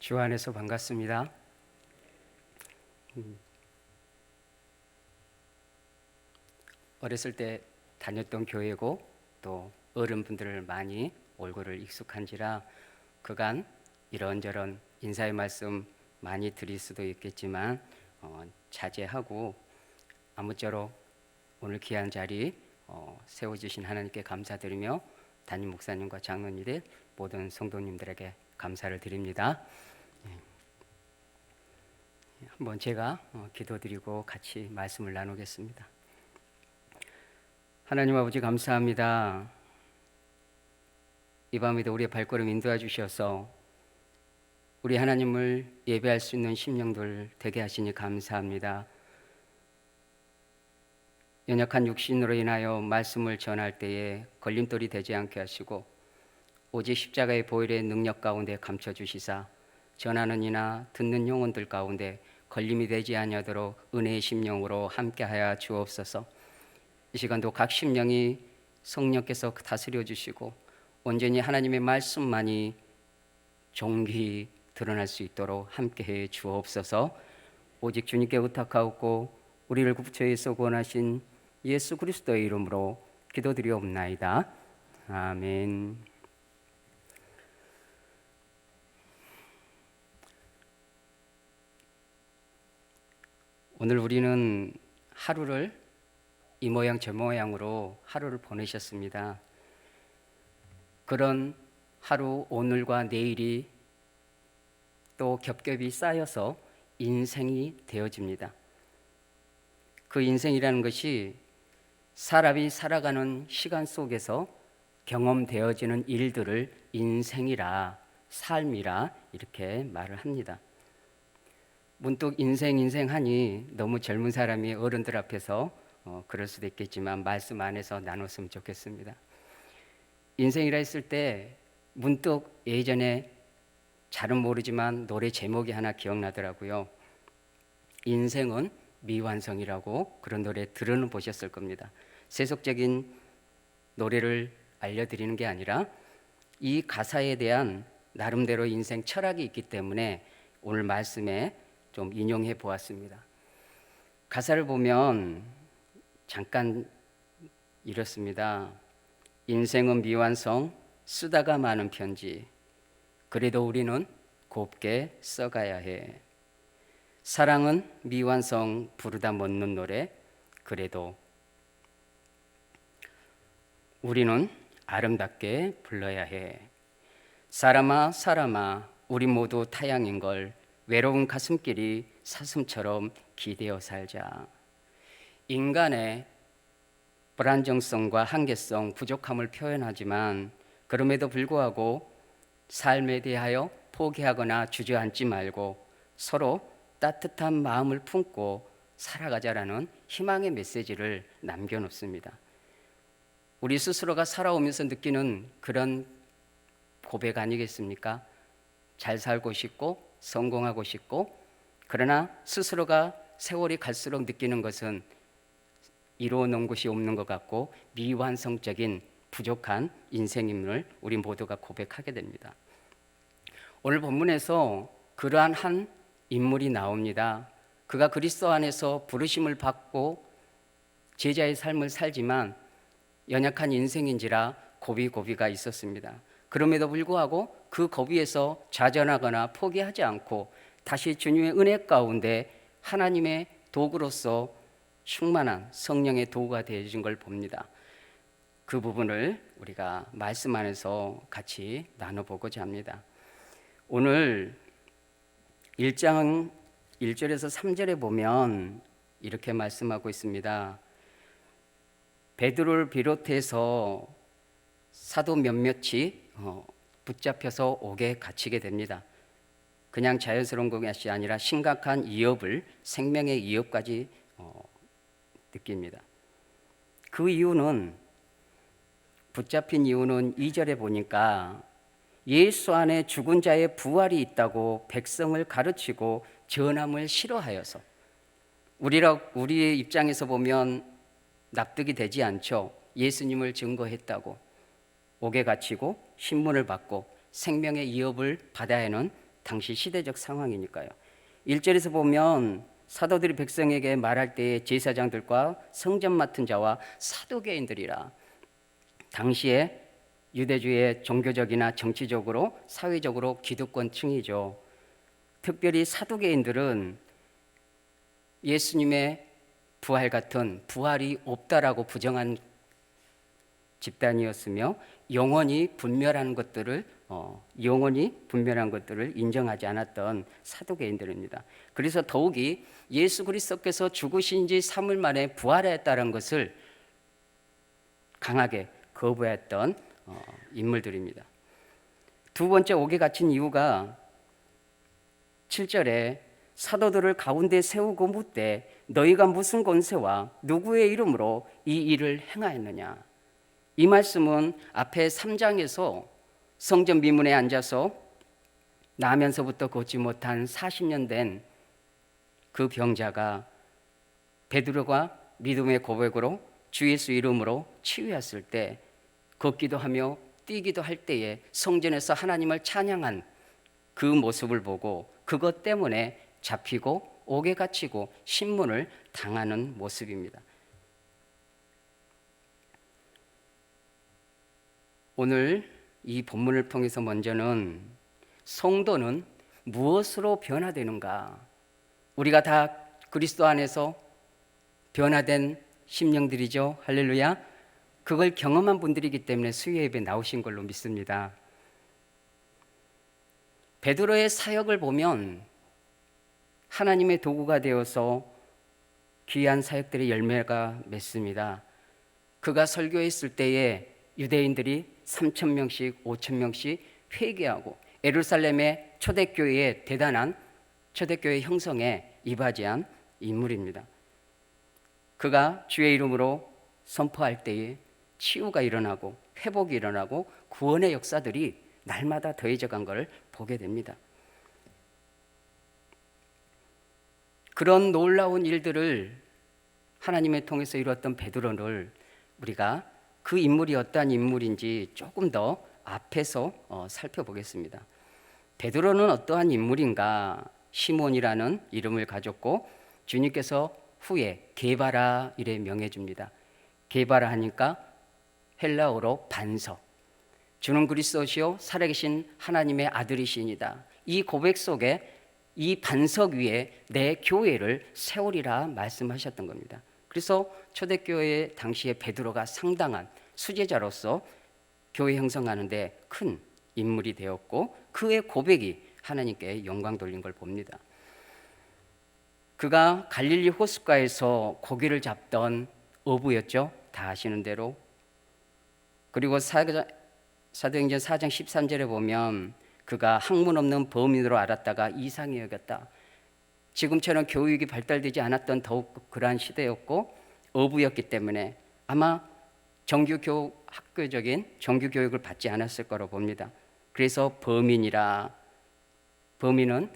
주 안에서 반갑습니다. 어렸을 때 다녔던 교회고 또 어른분들을 많이 얼굴을 익숙한지라 그간 이런저런 인사의 말씀 많이 드릴 수도 있겠지만 자제하고 아무쪼록 오늘 귀한 자리 세워주신 하나님께 감사드리며 담임 목사님과 장로님들 모든 성도님들에게 감사를 드립니다. 한번 제가 기도드리고 같이 말씀을 나누겠습니다. 하나님 아버지 감사합니다. 이 밤에도 우리의 발걸음 인도해 주셔서 우리 하나님을 예배할 수 있는 심령들 되게 하시니 감사합니다. 연약한 육신으로 인하여 말씀을 전할 때에 걸림돌이 되지 않게 하시고 오직 십자가의 보혈의 능력 가운데 감춰주시사 전하는 이나 듣는 영혼들 가운데 걸림이 되지 아니하도록 은혜의 심령으로 함께하여 주옵소서. 이 시간도 각 심령이 성령께서 다스려 주시고 온전히 하나님의 말씀만이 존귀히 드러날 수 있도록 함께해 주옵소서. 오직 주님께 부탁하옵고 우리를 구주에서 구원하신 예수 그리스도의 이름으로 기도드리옵나이다. 아멘. 오늘 우리는 하루를 이 모양 저 모양으로 하루를 보내셨습니다. 그런 하루 오늘과 내일이 또 겹겹이 쌓여서 인생이 되어집니다. 그 인생이라는 것이 사람이 살아가는 시간 속에서 경험되어지는 일들을 인생이라, 삶이라 이렇게 말을 합니다. 문득 인생 하니 너무 젊은 사람이 어른들 앞에서 그럴 수도 있겠지만 말씀 안에서 나눴으면 좋겠습니다. 인생이라 했을 때 문득 예전에 잘은 모르지만 노래 제목이 하나 기억나더라고요. 인생은 미완성이라고 그런 노래 들어는 보셨을 겁니다. 세속적인 노래를 알려드리는 게 아니라 이 가사에 대한 나름대로 인생 철학이 있기 때문에 오늘 말씀에 좀 인용해 보았습니다. 가사를 보면 잠깐 이렇습니다. 인생은 미완성, 쓰다가 마는 편지. 그래도 우리는 곱게 써가야 해. 사랑은 미완성, 부르다 멎는 노래. 그래도 우리는 아름답게 불러야 해. 사람아, 우리 모두 타양인걸. 외로운 가슴길이 사슴처럼 기대어 살자. 인간의 불안정성과 한계성, 부족함을 표현하지만 그럼에도 불구하고 삶에 대하여 포기하거나 주저앉지 말고 서로 따뜻한 마음을 품고 살아가자라는 희망의 메시지를 남겨놓습니다. 우리 스스로가 살아오면서 느끼는 그런 고백 아니겠습니까? 잘 살고 싶고 성공하고 싶고 그러나 스스로가 세월이 갈수록 느끼는 것은 이루어 놓은 것이 없는 것 같고 미완성적인 부족한 인생임을 우리 모두가 고백하게 됩니다. 오늘 본문에서 그러한 한 인물이 나옵니다. 그가 그리스도 안에서 부르심을 받고 제자의 삶을 살지만 연약한 인생인지라 고비가 있었습니다. 그럼에도 불구하고 그 고비에서 좌절하거나 포기하지 않고 다시 주님의 은혜 가운데 하나님의 도구로서 충만한 성령의 도구가 되어진 걸 봅니다. 그 부분을 우리가 말씀 안에서 같이 나눠보고자 합니다. 오늘 1장 1절에서 3절에 보면 이렇게 말씀하고 있습니다. 베드로를 비롯해서 사도 몇몇이 붙잡혀서 옥에 갇히게 됩니다. 그냥 자연스러운 것이 아니라 심각한 위협을, 생명의 위협까지 느낍니다. 그 이유는, 붙잡힌 이유는 2절에 보니까 예수 안에 죽은 자의 부활이 있다고 백성을 가르치고 전함을 싫어하여서, 우리의 입장에서 보면 납득이 되지 않죠. 예수님을 증거했다고 옥에 갇히고 신문을 받고 생명의 위협을 받아야 하는 당시 시대적 상황이니까요. 1절에서 보면 사도들이 백성에게 말할 때에 제사장들과 성전 맡은 자와 사두개인들이라, 당시에 유대주의 종교적이나 정치적으로 사회적으로 기득권층이죠. 특별히 사두개인들은 예수님의 부활 같은 부활이 없다라고 부정한 집단이었으며 영원히 분멸한 것들을 인정하지 않았던 사두개인들입니다. 그래서 더욱이 예수 그리스도께서 죽으신 지 3일 만에 부활했다는 것을 강하게 거부했던 인물들입니다. 두 번째 옥에 갇힌 이유가 7절에 사도들을 가운데 세우고 묻되 너희가 무슨 권세와 누구의 이름으로 이 일을 행하였느냐. 이 말씀은 앞에 3장에서 성전 미문에 앉아서 나면서부터 걷지 못한 40년 된 그 병자가 베드로가 믿음의 고백으로 주 예수 이름으로 치유했을 때, 걷기도 하며 뛰기도 할 때에 성전에서 하나님을 찬양한 그 모습을 보고 그것 때문에 잡히고 옥에 갇히고 신문을 당하는 모습입니다. 오늘 이 본문을 통해서 먼저는 성도는 무엇으로 변화되는가? 우리가 다 그리스도 안에서 변화된 심령들이죠. 할렐루야. 그걸 경험한 분들이기 때문에 수요 예배 나오신 걸로 믿습니다. 베드로의 사역을 보면 하나님의 도구가 되어서 귀한 사역들의 열매가 맺습니다. 그가 설교했을 때에 유대인들이 3,000명씩 5,000명씩 회개하고 예루살렘의 초대교회의 대단한 초대교회 형성에 이바지한 인물입니다. 그가 주의 이름으로 선포할 때에 치유가 일어나고 회복이 일어나고 구원의 역사들이 날마다 더해져 간 것을 보게 됩니다. 그런 놀라운 일들을 하나님의 통해서 이루었던 베드로를 우리가 그 인물이 어떠한 인물인지 조금 더 앞에서 살펴보겠습니다. 베드로는 어떠한 인물인가? 시몬이라는 이름을 가졌고 주님께서 후에 게바라 이래 명해 줍니다. 게바라 하니까 헬라어로 반석, 주는 그리스도시요 살아계신 하나님의 아들이시니다. 이 고백 속에 이 반석 위에 내 교회를 세우리라 말씀하셨던 겁니다. 그래서 초대교회 당시에 베드로가 상당한 수제자로서 교회 형성하는 데 큰 인물이 되었고 그의 고백이 하나님께 영광 돌린 걸 봅니다. 그가 갈릴리 호숫가에서 고기를 잡던 어부였죠. 다 아시는 대로. 그리고 사도행전 4장 13절에 보면 그가 학문 없는 범인으로 알았다가 이상히 여겼다. 지금처럼 교육이 발달되지 않았던 더욱 그러한 시대였고 어부였기 때문에 아마 학교적인 정규교육을 받지 않았을 거로 봅니다. 그래서 범인은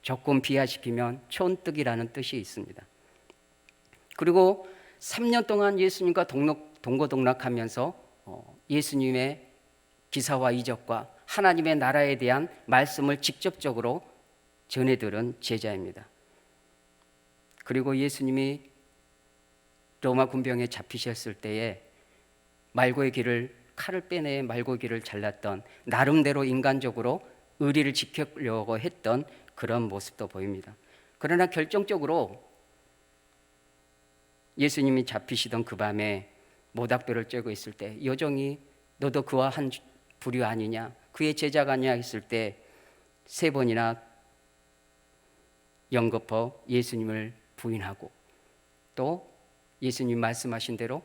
조금 비하시키면 촌뜨기라는 뜻이 있습니다. 그리고 3년 동안 예수님과 동고동락하면서 예수님의 기사와 이적과 하나님의 나라에 대한 말씀을 직접적으로 전해들은 제자입니다. 그리고 예수님이 로마 군병에 잡히셨을 때에 칼을 빼내 말고의 길을 잘랐던, 나름대로 인간적으로 의리를 지키려고 했던 그런 모습도 보입니다. 그러나 결정적으로 예수님이 잡히시던 그 밤에 모닥불을 쬐고 있을 때 여종이 너도 그와 한 부류 아니냐, 그의 제자가 아니냐 했을 때 3번이나 연거푸 예수님을 부인하고 또 예수님 말씀하신 대로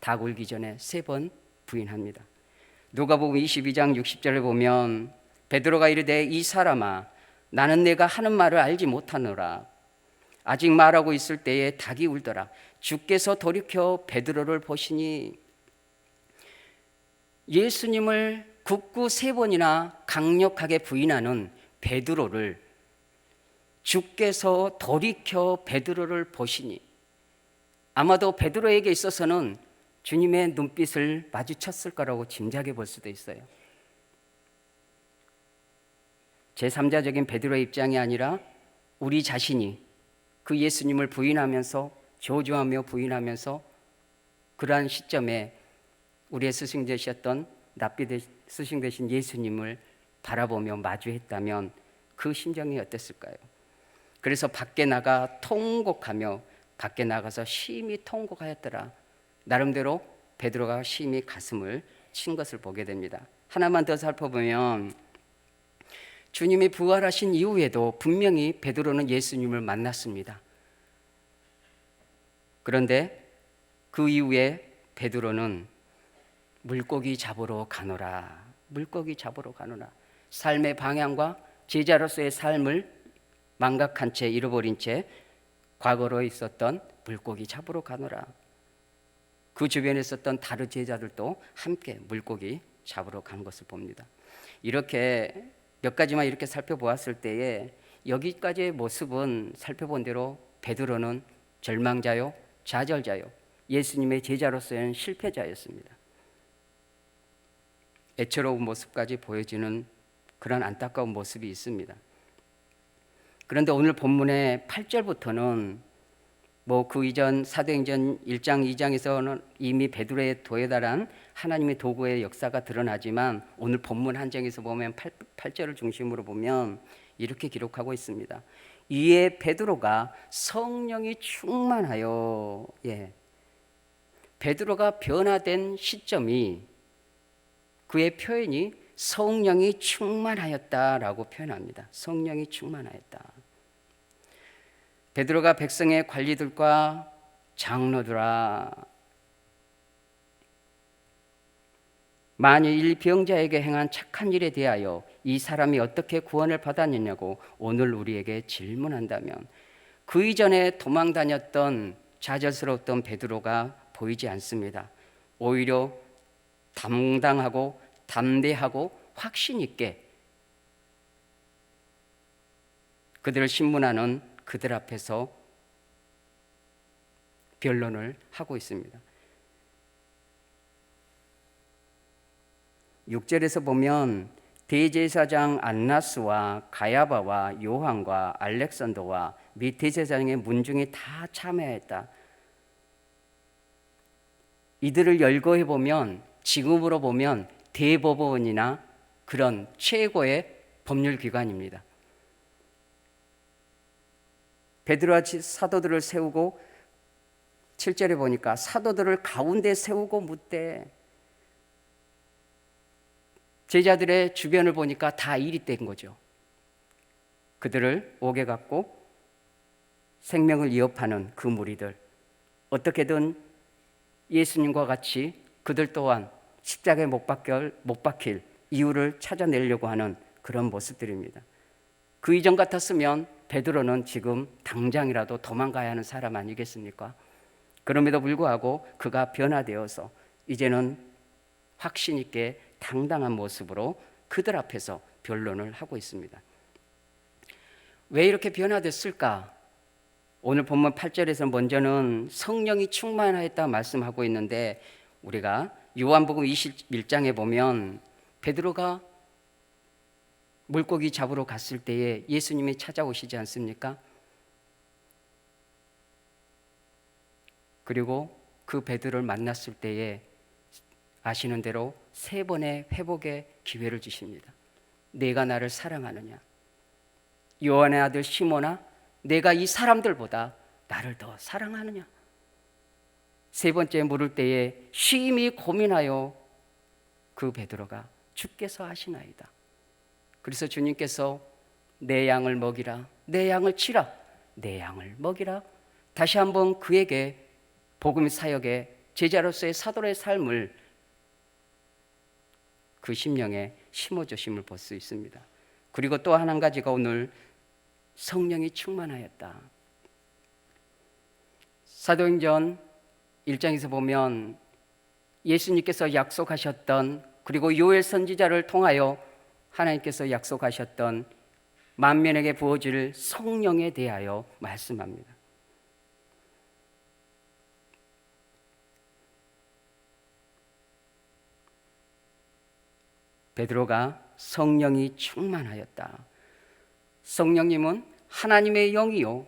닭 울기 전에 3번 부인합니다. 누가복음 22장 60절을 보면 베드로가 이르되 이 사람아 나는 내가 하는 말을 알지 못하노라. 아직 말하고 있을 때에 닭이 울더라. 주께서 돌이켜 베드로를 보시니, 예수님을 굳고 3번이나 강력하게 부인하는 베드로를 주께서 돌이켜 베드로를 보시니, 아마도 베드로에게 있어서는 주님의 눈빛을 마주쳤을 거라고 짐작해 볼 수도 있어요. 제3자적인 베드로의 입장이 아니라 우리 자신이 그 예수님을 부인하면서 저주하며 부인하면서 그러한 시점에 우리의 스승 되셨던 납비 스승 되신 예수님을 바라보며 마주했다면 그 심정이 어땠을까요? 그래서 밖에 나가 통곡하며 밖에 나가서 심히 통곡하였더라. 나름대로 베드로가 심히 가슴을 친 것을 보게 됩니다. 하나만 더 살펴보면 주님이 부활하신 이후에도 분명히 베드로는 예수님을 만났습니다. 그런데 그 이후에 베드로는 물고기 잡으러 가노라. 물고기 잡으러 가노라. 삶의 방향과 제자로서의 삶을 망각한 채 잃어버린 채 과거로 있었던 물고기 잡으러 가노라. 그 주변에 있었던 다른 제자들도 함께 물고기 잡으러 간 것을 봅니다. 이렇게 몇 가지만 이렇게 살펴보았을 때에 여기까지의 모습은 살펴본 대로 베드로는 절망자요, 좌절자요, 예수님의 제자로서는 실패자였습니다. 애처로운 모습까지 보여지는 그런 안타까운 모습이 있습니다. 그런데 오늘 본문의 8절부터는 그 이전 사도행전 1장 2장에서는 이미 베드로의 도에 달한 하나님의 도구의 역사가 드러나지만 오늘 본문 한 장에서 보면 8절을 중심으로 보면 이렇게 기록하고 있습니다. 이에 베드로가 성령이 충만하여, 베드로가 변화된 시점이 그의 표현이 성령이 충만하였다라고 표현합니다. 성령이 충만하였다. 베드로가 백성의 관리들과 장로들아, 만일 이 병자에게 행한 착한 일에 대하여 이 사람이 어떻게 구원을 받았느냐고 오늘 우리에게 질문한다면 그 이전에 도망 다녔던 좌절스러웠던 베드로가 보이지 않습니다. 오히려 당당하고 담대하고 확신 있게 그들을 신문하는 그들 앞에서 변론을 하고 있습니다. 6절에서 보면 대제사장 안나스와 가야바와 요한과 알렉산더와 및 대제사장의 문중이 다 참여했다. 이들을 열거해 보면 지금으로 보면 대법원이나 그런 최고의 법률기관입니다. 베드로와 사도들을 세우고 7절에 보니까 사도들을 가운데 세우고 묻되 제자들의 주변을 보니까 다 일이 된 거죠. 그들을 옥에 갖고 생명을 위협하는 그 무리들, 어떻게든 예수님과 같이 그들 또한 십자가에 못 박힐 이유를 찾아내려고 하는 그런 모습들입니다. 그 이전 같았으면 베드로는 지금 당장이라도 도망가야 하는 사람 아니겠습니까? 그럼에도 불구하고 그가 변화되어서 이제는 확신 있게 당당한 모습으로 그들 앞에서 변론을 하고 있습니다. 왜 이렇게 변화됐을까? 오늘 본문 8절에서 먼저는 성령이 충만하였다 말씀하고 있는데 우리가 요한복음 21장에 보면 베드로가 물고기 잡으러 갔을 때에 예수님이 찾아오시지 않습니까? 그리고 그 베드로를 만났을 때에 아시는 대로 3번의 회복의 기회를 주십니다. 내가 나를 사랑하느냐? 요한의 아들 시몬아, 내가 이 사람들보다 나를 더 사랑하느냐? 3번째 물을 때에 심히 고민하여 그 베드로가 주께서 아시나이다. 그래서 주님께서 내 양을 먹이라, 내 양을 치라, 내 양을 먹이라. 다시 한번 그에게 복음 사역의 제자로서의 사도의 삶을 그 심령에 심어주심을 볼 수 있습니다. 그리고 또 한 가지가 오늘 성령이 충만하였다. 사도행전 1장에서 보면 예수님께서 약속하셨던, 그리고 요엘 선지자를 통하여 하나님께서 약속하셨던 만민에게 부어질 성령에 대하여 말씀합니다. 베드로가 성령이 충만하였다. 성령님은 하나님의 영이요,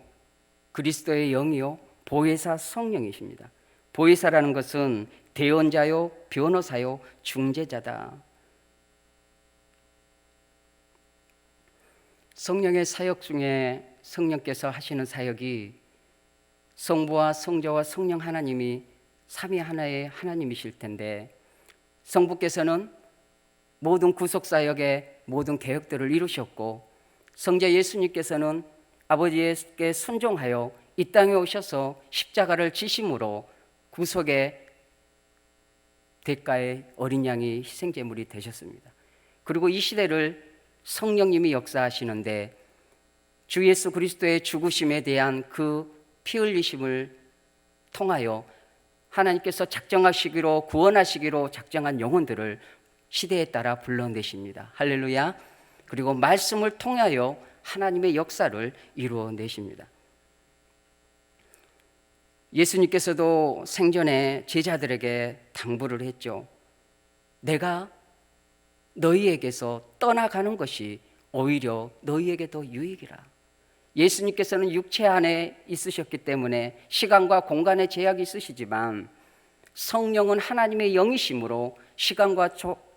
그리스도의 영이요, 보혜사 성령이십니다. 보혜사라는 것은 대언자요, 변호사요, 중재자다. 성령의 사역 중에 성령께서 하시는 사역이 성부와 성자와 성령 하나님이 삼위 하나의 하나님이실 텐데, 성부께서는 모든 구속사역의 모든 계획들을 이루셨고, 성자 예수님께서는 아버지에게 순종하여 이 땅에 오셔서 십자가를 지심으로 구속의 대가의 어린 양이 희생제물이 되셨습니다. 그리고 이 시대를 성령님이 역사하시는데, 주 예수 그리스도의 죽으심에 대한 그 피 흘리심을 통하여 하나님께서 작정하시기로, 구원하시기로 작정한 영혼들을 시대에 따라 불러내십니다. 할렐루야. 그리고 말씀을 통하여 하나님의 역사를 이루어내십니다. 예수님께서도 생전에 제자들에게 당부를 했죠. 내가 너희에게서 떠나가는 것이 오히려 너희에게 더 유익이라. 예수님께서는 육체 안에 있으셨기 때문에 시간과 공간의 제약이 있으시지만, 성령은 하나님의 영이심으로 시간과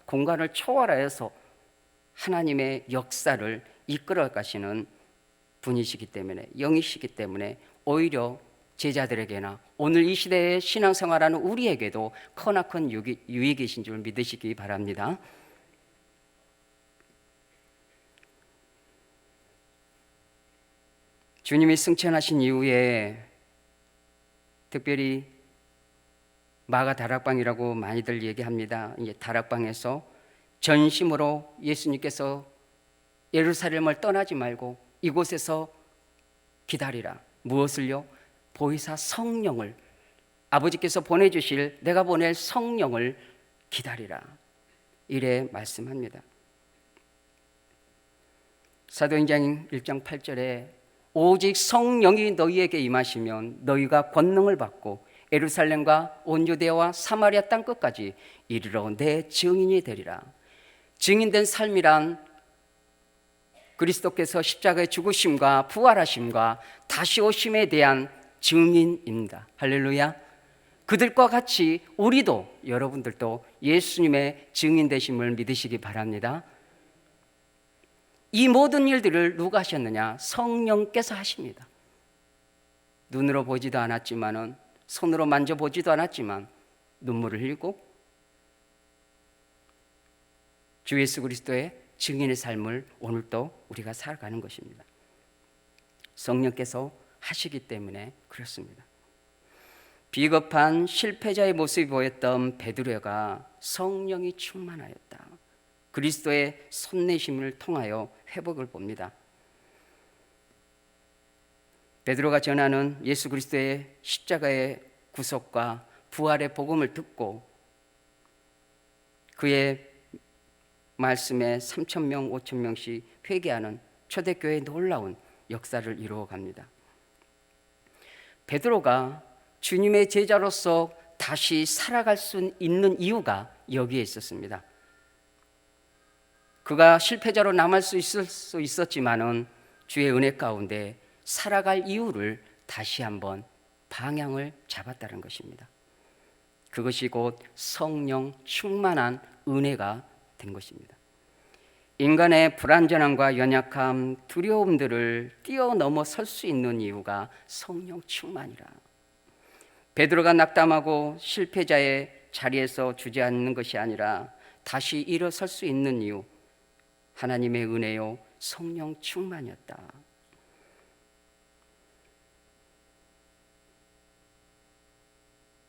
공간을 초월하여서 하나님의 역사를 이끌어 가시는 분이시기 때문에, 영이시기 때문에 오히려 제자들에게나 오늘 이 시대의 신앙생활하는 우리에게도 크나큰 유익이신 줄 믿으시기 바랍니다. 주님이 승천하신 이후에 특별히 마가 다락방이라고 많이들 얘기합니다. 이제 다락방에서 전심으로 예수님께서 예루살렘을 떠나지 말고 이곳에서 기다리라. 무엇을요? 보혜사 성령을, 아버지께서 보내주실, 내가 보낼 성령을 기다리라. 이래 말씀합니다. 사도행전 1장 8절에 오직 성령이 너희에게 임하시면 너희가 권능을 받고 예루살렘과 온 유대와 사마리아 땅 끝까지 이르러 내 증인이 되리라. 증인된 삶이란 그리스도께서 십자가의 죽으심과 부활하심과 다시 오심에 대한 증인입니다. 할렐루야. 그들과 같이 우리도, 여러분들도 예수님의 증인 되심을 믿으시기 바랍니다. 이 모든 일들을 누가 하셨느냐? 성령께서 하십니다. 눈으로 보지도 않았지만은, 손으로 만져보지도 않았지만 눈물을 흘리고 주 예수 그리스도의 증인의 삶을 오늘도 우리가 살아가는 것입니다. 성령께서 하시기 때문에 그렇습니다. 비겁한 실패자의 모습이 보였던 베드로가 성령이 충만하였다. 그리스도의 손내심을 통하여 회복을 봅니다. 베드로가 전하는 예수 그리스도의 십자가의 구속과 부활의 복음을 듣고 그의 말씀에 3,000명, 5,000명씩 회개하는 초대교회의 놀라운 역사를 이루어갑니다. 베드로가 주님의 제자로서 다시 살아갈 수 있는 이유가 여기에 있었습니다. 그가 실패자로 남을 수 있었지만은 주의 은혜 가운데 살아갈 이유를 다시 한번 방향을 잡았다는 것입니다. 그것이 곧 성령 충만한 은혜가 된 것입니다. 인간의 불완전함과 연약함, 두려움들을 뛰어넘어 설 수 있는 이유가 성령 충만이라. 베드로가 낙담하고 실패자의 자리에서 주저앉는 것이 아니라 다시 일어설 수 있는 이유, 하나님의 은혜요 성령 충만이었다.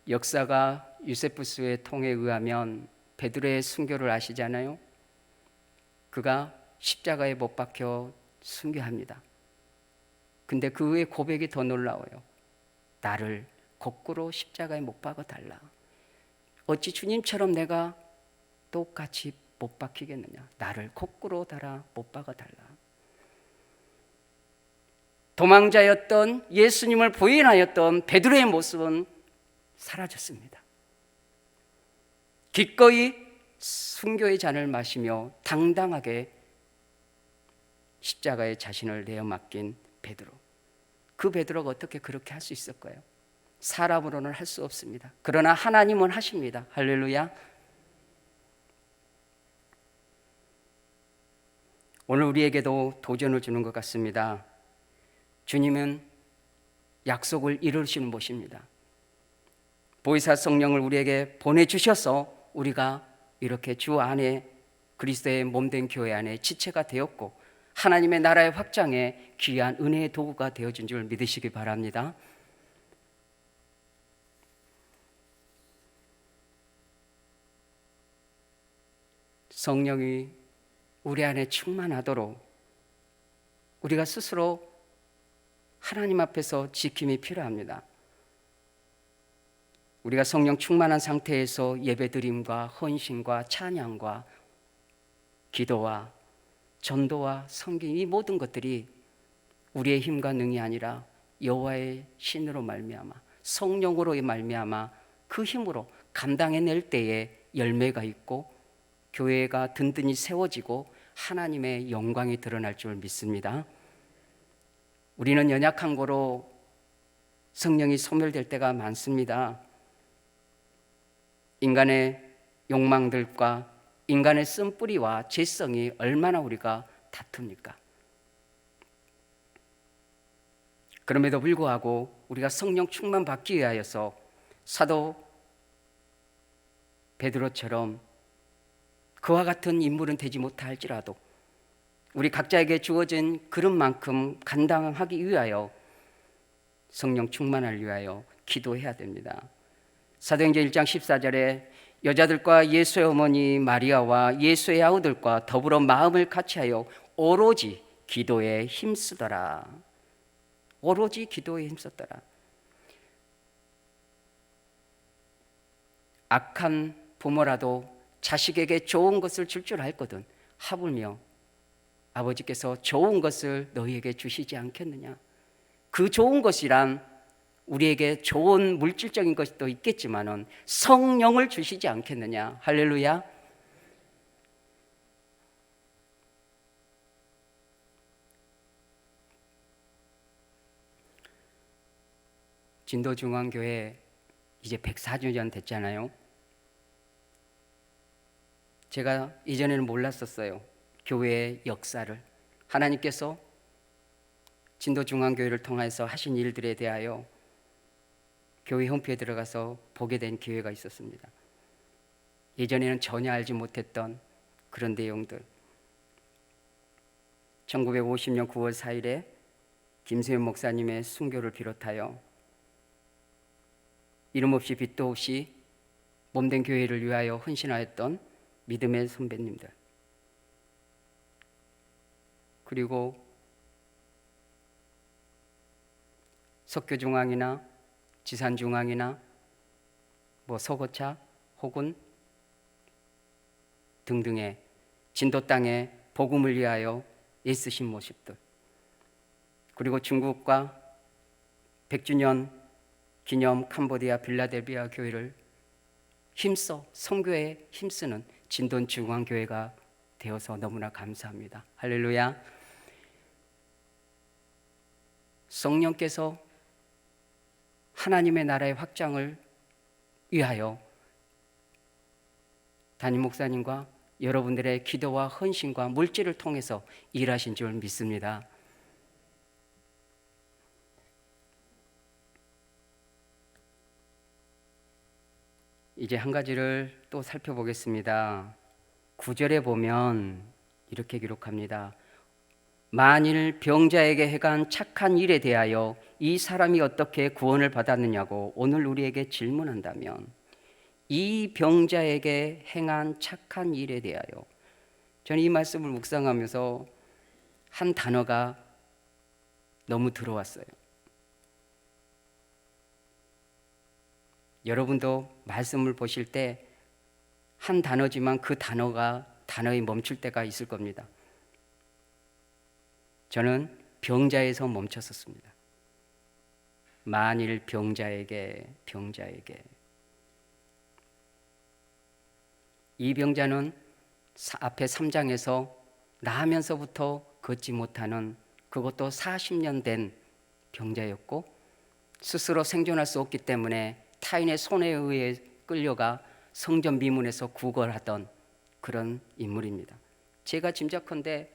역사가 유세푸스의 통에 의하면 베드로의 순교를 아시잖아요. 그가 십자가에 못 박혀 순교합니다. 근데 그의 고백이 더 놀라워요. 나를 거꾸로 십자가에 못 박아 달라. 어찌 주님처럼 내가 똑같이 못 박히겠느냐. 나를 거꾸로 달아 못 박아 달라. 도망자였던 예수님을 부인하였던 베드로의 모습은 사라졌습니다. 기꺼이 순교의 잔을 마시며 당당하게 십자가에 자신을 내어 맡긴 베드로. 그 베드로가 어떻게 그렇게 할 수 있을까요? 사람으로는 할 수 없습니다. 그러나 하나님은 하십니다. 할렐루야. 오늘 우리에게도 도전을 주는 것 같습니다. 주님은 약속을 이루시는 분이십니다. 보혜사 성령을 우리에게 보내주셔서 우리가 이렇게 주 안에 그리스도의 몸된 교회 안에 지체가 되었고 하나님의 나라의 확장에 귀한 은혜의 도구가 되어준 줄 믿으시기 바랍니다. 성령이 우리 안에 충만하도록 우리가 스스로 하나님 앞에서 지킴이 필요합니다. 우리가 성령 충만한 상태에서 예배드림과 헌신과 찬양과 기도와 전도와 섬김 이 모든 것들이 우리의 힘과 능이 아니라 여호와의 신으로 말미암아 성령으로 말미암아 그 힘으로 감당해낼 때에 열매가 있고 교회가 든든히 세워지고 하나님의 영광이 드러날 줄 믿습니다. 우리는 연약한 거로 성령이 소멸될 때가 많습니다. 인간의 욕망들과 인간의 쓴뿌리와 죄성이 얼마나 우리가 다툽니까? 그럼에도 불구하고 우리가 성령 충만 받기 위하여서 사도 베드로처럼 그와 같은 인물은 되지 못할지라도 우리 각자에게 주어진 그릇만큼 감당하기 위하여 성령 충만을 위하여 기도해야 됩니다. 사도행전 1장 14절에 여자들과 예수의 어머니 마리아와 예수의 아우들과 더불어 마음을 같이하여 오로지 기도에 힘쓰더라. 오로지 기도에 힘썼더라. 악한 부모라도 자식에게 좋은 것을 줄 줄 알거든 하물며 아버지께서 좋은 것을 너희에게 주시지 않겠느냐. 그 좋은 것이란 우리에게 좋은 물질적인 것도 있겠지만은 성령을 주시지 않겠느냐. 할렐루야. 진도중앙교회 이제 104주년 됐잖아요. 제가 이전에는 몰랐었어요. 교회의 역사를. 하나님께서 진도중앙교회를 통해서 하신 일들에 대하여 교회 홈페이지에 들어가서 보게 된 기회가 있었습니다. 예전에는 전혀 알지 못했던 그런 내용들. 1950년 9월 4일에 김수현 목사님의 순교를 비롯하여 이름 없이 빛도 없이 몸된 교회를 위하여 헌신하였던 믿음의 선배님들, 그리고 석교중앙이나 지산중앙이나 서고차 혹은 등등의 진도 땅에 복음을 위하여 애쓰신 모습들, 그리고 중국과 100주년 기념 캄보디아 빌라델비아 교회를 힘써 선교에 힘쓰는 진도중앙교회가 되어서 너무나 감사합니다. 할렐루야. 성령께서 하나님의 나라의 확장을 위하여 담임 목사님과 여러분들의 기도와 헌신과 물질을 통해서 일하신 줄 믿습니다. 이제 한 가지를 또 살펴보겠습니다. 9절에 보면 이렇게 기록합니다. 만일 병자에게 행한 착한 일에 대하여 이 사람이 어떻게 구원을 받았느냐고 오늘 우리에게 질문한다면, 이 병자에게 행한 착한 일에 대하여, 저는 이 말씀을 묵상하면서 한 단어가 너무 들어왔어요. 여러분도 말씀을 보실 때 한 단어지만 그 단어에 멈출 때가 있을 겁니다. 저는 병자에서 멈췄었습니다. 만일 병자에게. 이 병자는 앞에 3장에서 나면서부터 걷지 못하는, 그것도 40년 된 병자였고, 스스로 생존할 수 없기 때문에 타인의 손에 의해 끌려가 성전 미문에서 구걸하던 그런 인물입니다. 제가 짐작컨대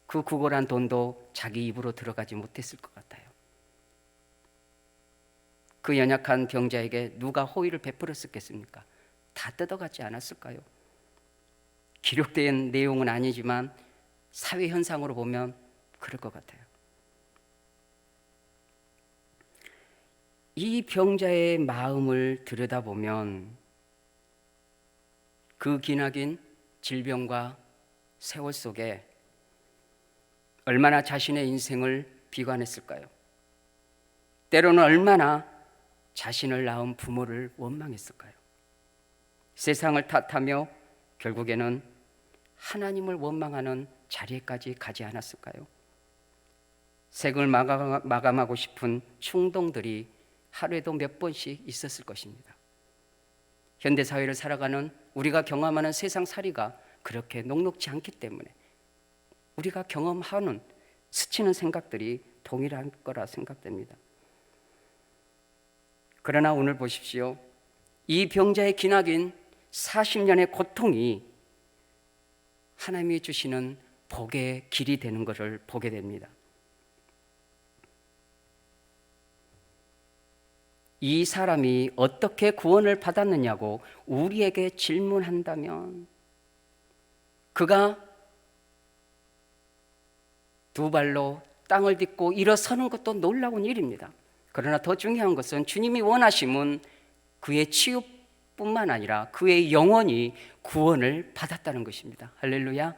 그 구걸한 돈도 자기 입으로 들어가지 못했을 것 같아요. 그 연약한 병자에게 누가 호의를 베풀었겠습니까? 다 뜯어가지 않았을까요? 기록된 내용은 아니지만 사회 현상으로 보면 그럴 것 같아요. 이 병자의 마음을 들여다보면 그 기나긴 질병과 세월 속에 얼마나 자신의 인생을 비관했을까요? 때로는 얼마나 자신을 낳은 부모를 원망했을까요? 세상을 탓하며 결국에는 하나님을 원망하는 자리에까지 가지 않았을까요? 생을 마감하고 싶은 충동들이 하루에도 몇 번씩 있었을 것입니다. 현대사회를 살아가는 우리가 경험하는 세상살이가 그렇게 녹록지 않기 때문에 우리가 경험하는 스치는 생각들이 동일할 거라 생각됩니다. 그러나 오늘 보십시오. 이 병자의 기나긴 40년의 고통이 하나님이 주시는 복의 길이 되는 것을 보게 됩니다. 이 사람이 어떻게 구원을 받았느냐고 우리에게 질문한다면 그가 두 발로 땅을 딛고 일어서는 것도 놀라운 일입니다. 그러나 더 중요한 것은 주님이 원하심은 그의 치유뿐만 아니라 그의 영혼이 구원을 받았다는 것입니다. 할렐루야.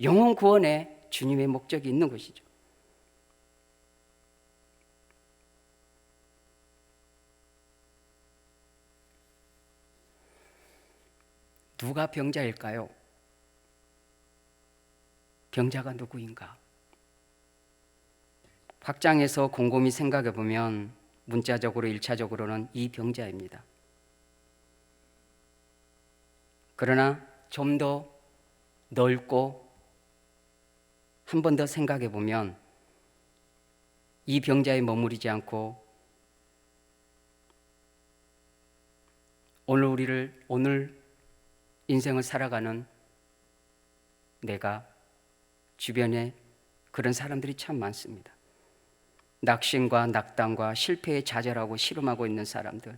영혼 구원에 주님의 목적이 있는 것이죠. 누가 병자일까요? 병자가 누구인가? 확장해서 곰곰이 생각해 보면 문자적으로 1차적으로는 이 병자입니다. 그러나 좀 더 넓고 한 번 더 생각해 보면 이 병자에 머무르지 않고 오늘 인생을 살아가는 내가 주변에 그런 사람들이 참 많습니다. 낙심과 낙담과 실패에 좌절하고 씨름하고 있는 사람들,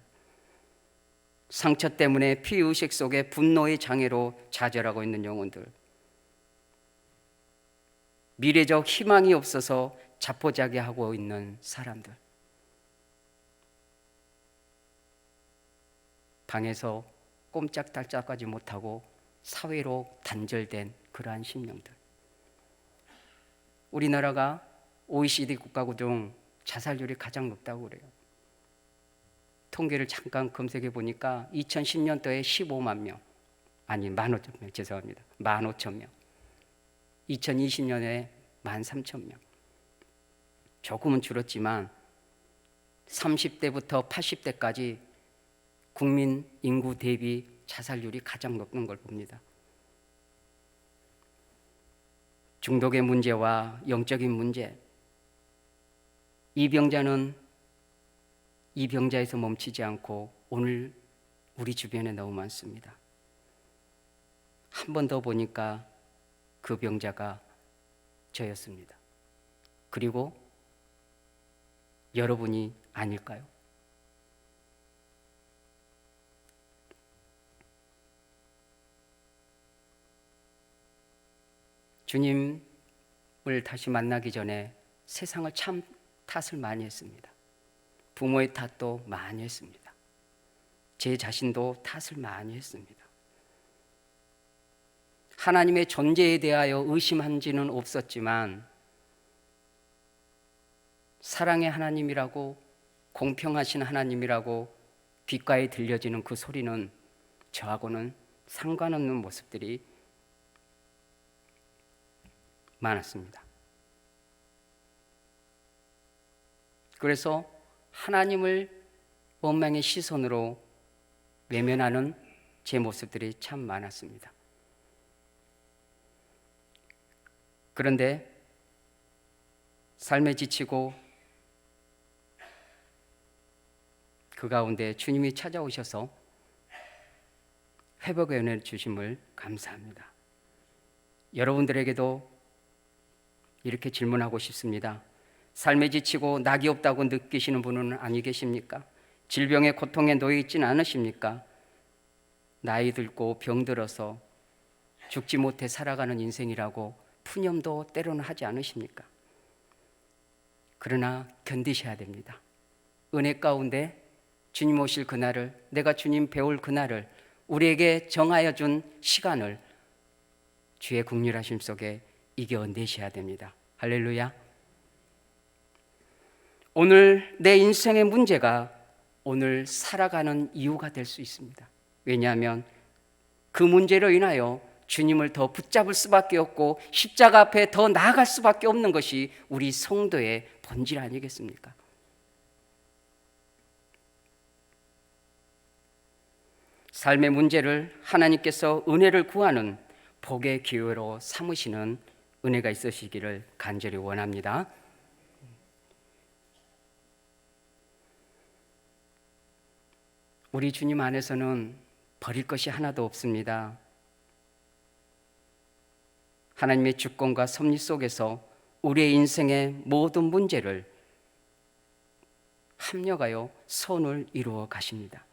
상처 때문에 피의식 속에 분노의 장애로 좌절하고 있는 영혼들, 미래적 희망이 없어서 자포자기하고 있는 사람들, 방에서 꼼짝달짝하지 못하고 사회로 단절된 그러한 심령들. 우리나라가 OECD 국가국 중 자살률이 가장 높다고 그래요. 통계를 잠깐 검색해 보니까 2010년도에 15만 명, 아니 15,000명, 죄송합니다. 15,000명. 2020년에 13,000명. 조금은 줄었지만 30대부터 80대까지 국민 인구 대비 자살률이 가장 높은 걸 봅니다. 중독의 문제와 영적인 문제, 이 병자는 이 병자에서 멈추지 않고 오늘 우리 주변에 너무 많습니다. 한 번 더 보니까 그 병자가 저였습니다. 그리고 여러분이 아닐까요? 주님을 다시 만나기 전에 세상을 참 탓을 많이 했습니다. 부모의 탓도 많이 했습니다. 제 자신도 탓을 많이 했습니다. 하나님의 존재에 대하여 의심한 지는 없었지만 사랑의 하나님이라고, 공평하신 하나님이라고 귓가에 들려지는 그 소리는 저하고는 상관없는 모습들이 많았습니다. 그래서 하나님을 원망의 시선으로 외면하는 제 모습들이 참 많았습니다. 그런데 삶에 지치고 그 가운데 주님이 찾아오셔서 회복의 은혜를 주심을 감사합니다. 여러분들에게도 이렇게 질문하고 싶습니다. 삶에 지치고 낙이 없다고 느끼시는 분은 아니 계십니까? 질병의 고통에 놓여 있지는 않으십니까? 나이 들고 병들어서 죽지 못해 살아가는 인생이라고 푸념도 때로는 하지 않으십니까? 그러나 견디셔야 됩니다. 은혜 가운데 주님 오실 그날을, 내가 주님 배울 그날을, 우리에게 정하여 준 시간을 주의 긍휼하심 속에 이겨내셔야 됩니다. 할렐루야. 오늘 내 인생의 문제가 오늘 살아가는 이유가 될 수 있습니다. 왜냐하면 그 문제로 인하여 주님을 더 붙잡을 수밖에 없고 십자가 앞에 더 나아갈 수밖에 없는 것이 우리 성도의 본질 아니겠습니까? 삶의 문제를 하나님께서 은혜를 구하는 복의 기회로 삼으시는 은혜가 있으시기를 간절히 원합니다. 우리 주님 안에서는 버릴 것이 하나도 없습니다. 하나님의 주권과 섭리 속에서 우리의 인생의 모든 문제를 합력하여 선을 이루어 가십니다.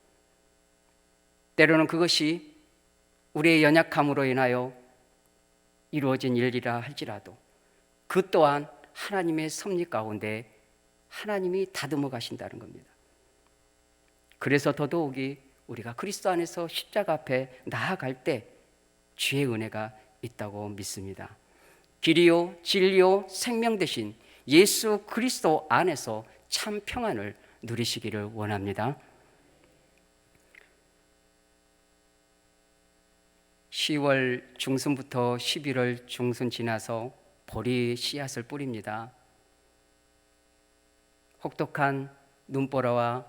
때로는 그것이 우리의 연약함으로 인하여 이루어진 일이라 할지라도 그 또한 하나님의 섭리 가운데 하나님이 다듬어 가신다는 겁니다. 그래서 더더욱이 우리가 그리스도 안에서 십자가 앞에 나아갈 때 주의 은혜가 있다고 믿습니다. 길이요 진리요 생명 되신 예수 그리스도 안에서 참 평안을 누리시기를 원합니다. 10월 중순부터 11월 중순 지나서 보리 씨앗을 뿌립니다. 혹독한 눈보라와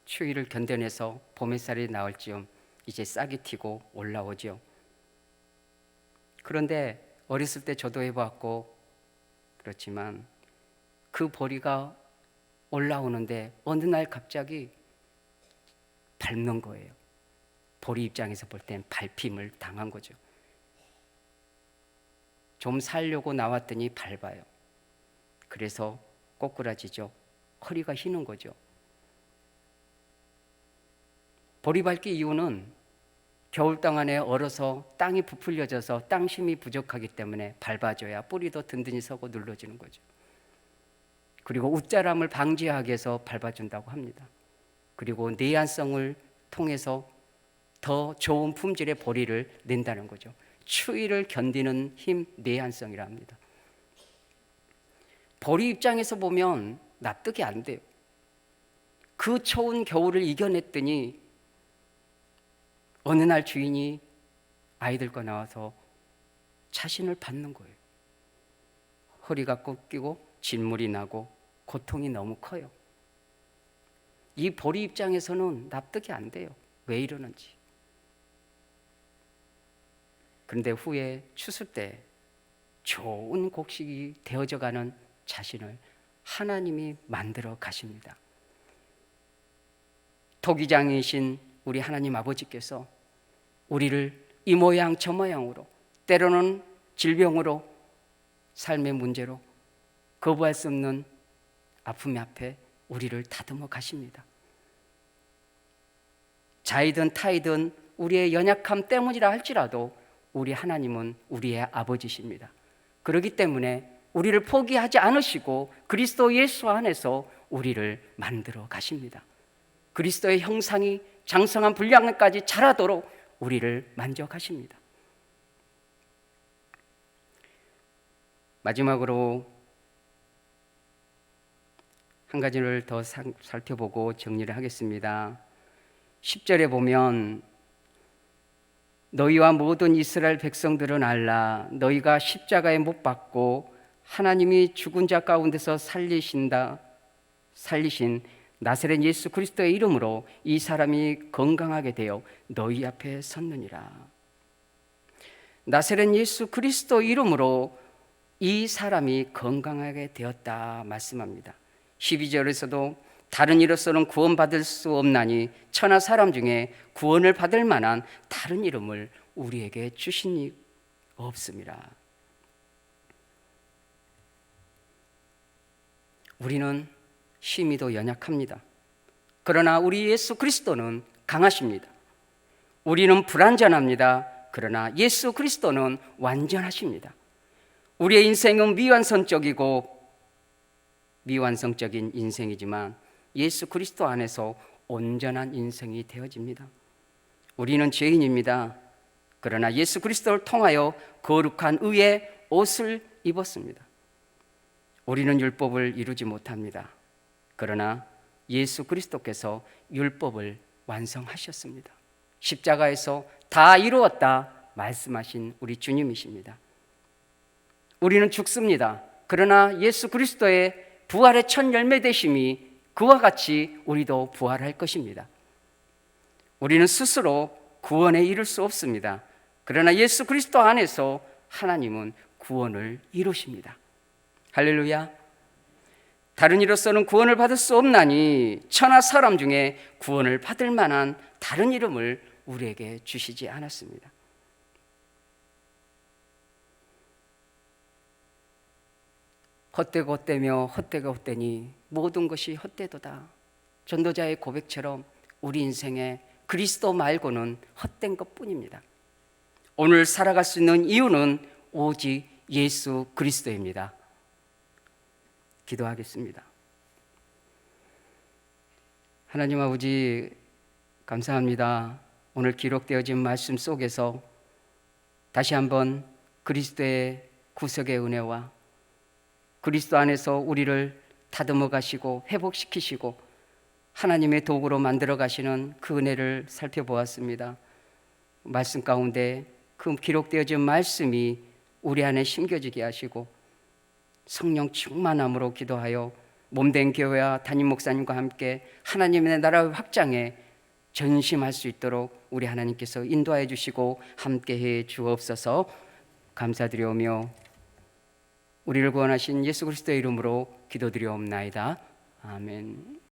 추위를 견뎌내서 봄햇살이 나올 즈음 이제 싹이 튀고 올라오죠. 그런데 어렸을 때 저도 해봤고 그렇지만 그 보리가 올라오는데 어느 날 갑자기 밟는 거예요. 보리 입장에서 볼 땐 밟힘을 당한 거죠. 좀 살려고 나왔더니 밟아요. 그래서 꼬꾸라지죠. 허리가 휘는 거죠. 보리 밟기 이유는 겨울땅 안에 얼어서 땅이 부풀려져서 땅심이 부족하기 때문에 밟아줘야 뿌리도 든든히 서고 눌러지는 거죠. 그리고 웃자람을 방지하기 위해서 밟아준다고 합니다. 그리고 내한성을 통해서 더 좋은 품질의 보리를 낸다는 거죠. 추위를 견디는 힘, 내한성이라 합니다. 보리 입장에서 보면 납득이 안 돼요. 그 추운 겨울을 이겨냈더니 어느 날 주인이 아이들과 나와서 자신을 받는 거예요. 허리가 꺾이고 진물이 나고 고통이 너무 커요. 이 보리 입장에서는 납득이 안 돼요. 왜 이러는지. 그런데 후에 추수 때 좋은 곡식이 되어져 가는 자신을 하나님이 만들어 가십니다. 토기장이신 우리 하나님 아버지께서 우리를 이 모양 저 모양으로, 때로는 질병으로, 삶의 문제로, 거부할 수 없는 아픔 앞에 우리를 다듬어 가십니다. 자이든 타이든 우리의 연약함 때문이라 할지라도 우리 하나님은 우리의 아버지십니다. 그렇기 때문에 우리를 포기하지 않으시고 그리스도 예수 안에서 우리를 만들어 가십니다. 그리스도의 형상이 장성한 분량까지 자라도록 우리를 만져가십니다. 마지막으로 한 가지를 더 살펴보고 정리를 하겠습니다. 10절에 보면 너희와 모든 이스라엘 백성들은 알라. 너희가 십자가에 못 박고 하나님이 죽은 자 가운데서 살리신 나사렛 예수 그리스도의 이름으로 이 사람이 건강하게 되어 너희 앞에 섰느니라. 나사렛 예수 그리스도 이름으로 이 사람이 건강하게 되었다 말씀합니다. 12절에서도 다른 이로서는 구원받을 수 없나니 천하 사람 중에 구원을 받을 만한 다른 이름을 우리에게 주시니 없습니다. 우리는 심히도 연약합니다. 그러나 우리 예수 그리스도는 강하십니다. 우리는 불완전합니다. 그러나 예수 그리스도는 완전하십니다. 우리의 인생은 미완성적인 인생이지만 예수 그리스도 안에서 온전한 인생이 되어집니다. 우리는 죄인입니다. 그러나 예수 그리스도를 통하여 거룩한 의의 옷을 입었습니다. 우리는 율법을 이루지 못합니다. 그러나 예수 그리스도께서 율법을 완성하셨습니다. 십자가에서 다 이루었다 말씀하신 우리 주님이십니다. 우리는 죽습니다. 그러나 예수 그리스도의 부활의 첫 열매 되심이 그와 같이 우리도 부활할 것입니다. 우리는 스스로 구원에 이를 수 없습니다. 그러나 예수 그리스도 안에서 하나님은 구원을 이루십니다. 할렐루야. 다른 이로서는 구원을 받을 수 없나니 천하 사람 중에 구원을 받을 만한 다른 이름을 우리에게 주시지 않았습니다. 헛되고 헛되며 헛되고 헛되니 모든 것이 헛되도다. 전도자의 고백처럼 우리 인생에 그리스도 말고는 헛된 것뿐입니다. 오늘 살아갈 수 있는 이유는 오직 예수 그리스도입니다. 기도하겠습니다. 하나님 아버지, 감사합니다. 오늘 기록되어진 말씀 속에서 다시 한번 그리스도의 구속의 은혜와 그리스도 안에서 우리를 다듬어 가시고 회복시키시고 하나님의 도구로 만들어 가시는 그 은혜를 살펴보았습니다. 말씀 가운데 그 기록되어진 말씀이 우리 안에 심겨지게 하시고 성령 충만함으로 기도하여 몸된 교회와 담임 목사님과 함께 하나님의 나라의 확장에 전심할 수 있도록 우리 하나님께서 인도하여 주시고 함께해 주옵소서. 감사드리오며 우리를 구원하신 예수 그리스도의 이름으로 기도드리옵나이다. 아멘.